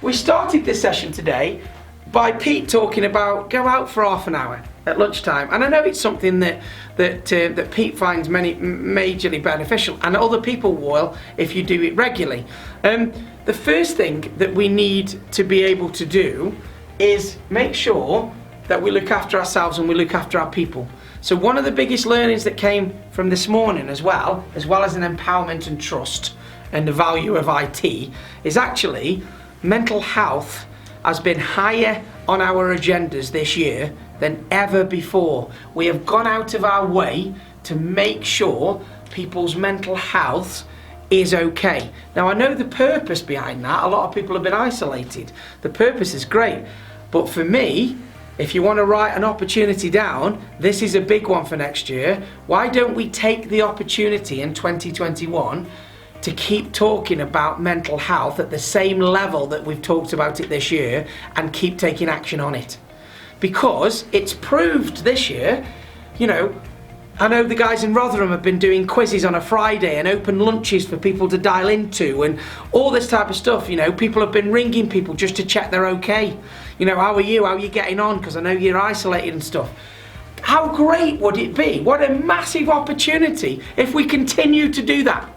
we started this session today by Pete talking about go out for half an hour at lunchtime, and I know it's something that Pete finds majorly beneficial, and other people will if you do it regularly. The first thing that we need to be able to do is make sure that we look after ourselves and we look after our people. So one of the biggest learnings that came from this morning as well as an empowerment and trust and the value of IT, is actually mental health has been higher on our agendas this year than ever before. We have gone out of our way to make sure people's mental health is okay. Now I know the purpose behind that. A lot of people have been isolated. The purpose is great, but for me, if you want to write an opportunity down, this is a big one for next year. Why don't we take the opportunity in 2021 to keep talking about mental health at the same level that we've talked about it this year and keep taking action on it? Because it's proved this year, you know, I know the guys in Rotherham have been doing quizzes on a Friday and open lunches for people to dial into and all this type of stuff. You know, people have been ringing people just to check they're okay. You know, how are you? How are you getting on? Because I know you're isolated and stuff. How great would it be? What a massive opportunity if we continue to do that.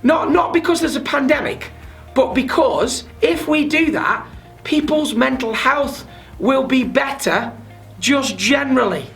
Not because there's a pandemic, but because if we do that, people's mental health will be better just generally.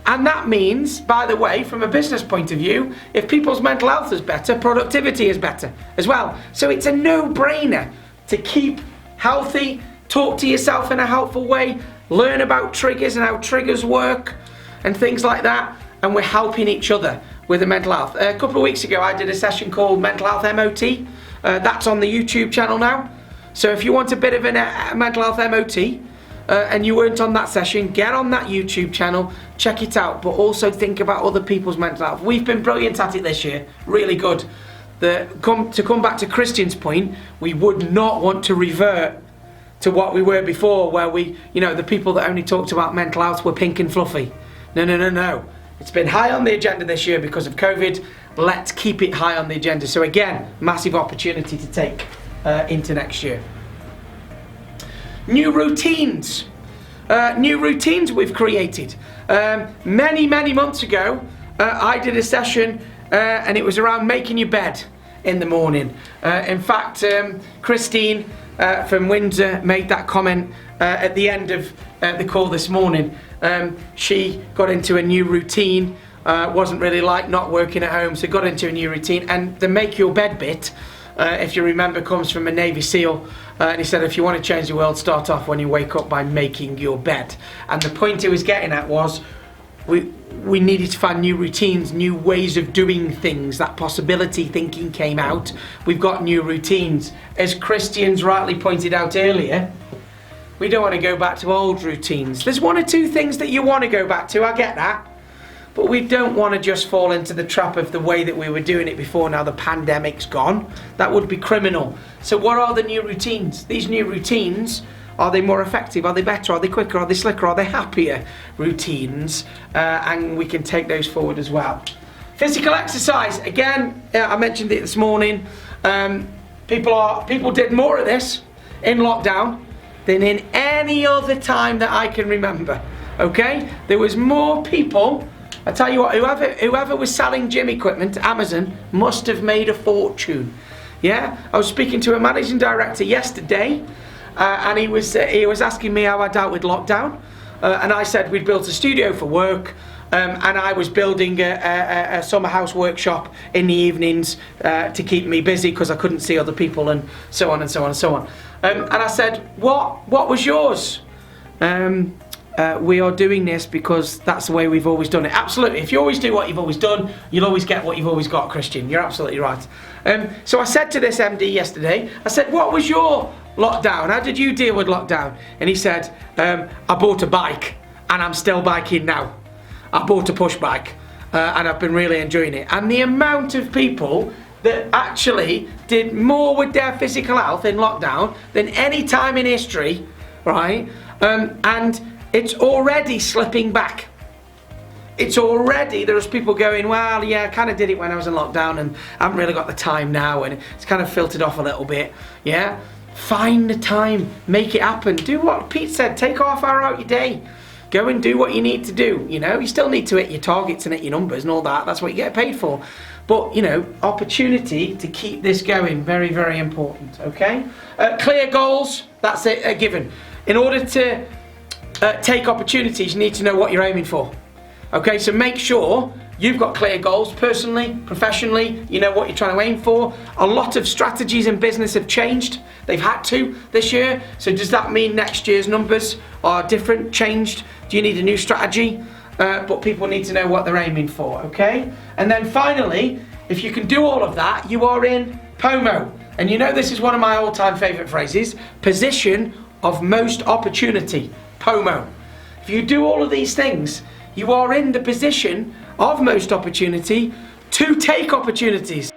And that means, by the way, from a business point of view, if people's mental health is better, productivity is better as well. So it's a no-brainer to keep healthy, talk to yourself in a helpful way, learn about triggers and how triggers work and things like that, and we're helping each other with the mental health. A couple of weeks ago I did a session called Mental Health MOT. That's on the YouTube channel now. So if you want a bit of a mental health MOT, and you weren't on that session, get on that YouTube channel, check it out, but also think about other people's mental health. We've been brilliant at it this year, really good. To come back to Christian's point, we would not want to revert to what we were before, where the people that only talked about mental health were pink and fluffy. No. It's been high on the agenda this year because of COVID. Let's keep it high on the agenda. So again, massive opportunity to take into next year. New routines we've created. Many months ago, I did a session and it was around making your bed in the morning. In fact, Christine from Windsor made that comment at the end of the call this morning. She got into a new routine, wasn't really like not working at home, so got into a new routine. And the make your bed bit, if you remember, comes from a Navy SEAL. And he said, if you want to change the world, start off when you wake up by making your bed. And the point he was getting at was, we needed to find new routines, new ways of doing things. That possibility thinking came out. We've got new routines. As Christians rightly pointed out earlier, we don't want to go back to old routines. There's one or two things that you want to go back to, I get that. But we don't want to just fall into the trap of the way that we were doing it before. Now the pandemic's gone. That would be criminal. So what are the new routines? These new routines, are they more effective? Are they better? Are they quicker? Are they slicker? Are they happier routines? And we can take those forward as well. Physical exercise. Again, I mentioned it this morning. People did more of this in lockdown than in any other time that I can remember. Okay? There was more people. I tell you what, whoever was selling gym equipment to Amazon must have made a fortune. Yeah? I was speaking to a managing director yesterday, and he was asking me how I dealt with lockdown, and I said we'd built a studio for work, and I was building a summer house workshop in the evenings to keep me busy because I couldn't see other people, and so on and so on and so on. And I said, what was yours? We are doing this because that's the way we've always done it. Absolutely. If you always do what you've always done, you'll always get what you've always got, Christian. You're absolutely right. So I said to this MD yesterday, I said, what was your lockdown? How did you deal with lockdown? And he said, I bought a bike and I'm still biking now. I bought a push bike and I've been really enjoying it. And the amount of people that actually did more with their physical health in lockdown than any time in history, right? And it's already slipping back. There's people going, well, yeah, I kind of did it when I was in lockdown and I haven't really got the time now, and it's kind of filtered off a little bit. Yeah, Find the time, make it happen. Do what Pete said, take half hour out your day. Go and do what you need to do. You know, you still need to hit your targets and hit your numbers and all that. That's what you get paid for. But, you know, opportunity to keep this going, very, very important, okay? Clear goals, that's a given. In order to take opportunities, you need to know what you're aiming for. Okay, so make sure you've got clear goals personally, professionally, you know what you're trying to aim for. A lot of strategies in business have changed. They've had to this year. So does that mean next year's numbers are different, changed? Do you need a new strategy? But people need to know what they're aiming for, okay? And then finally, if you can do all of that, you are in POMO. And you know this is one of my all-time favorite phrases, position of most opportunity, POMO. If you do all of these things, you are in the position of most opportunity to take opportunities.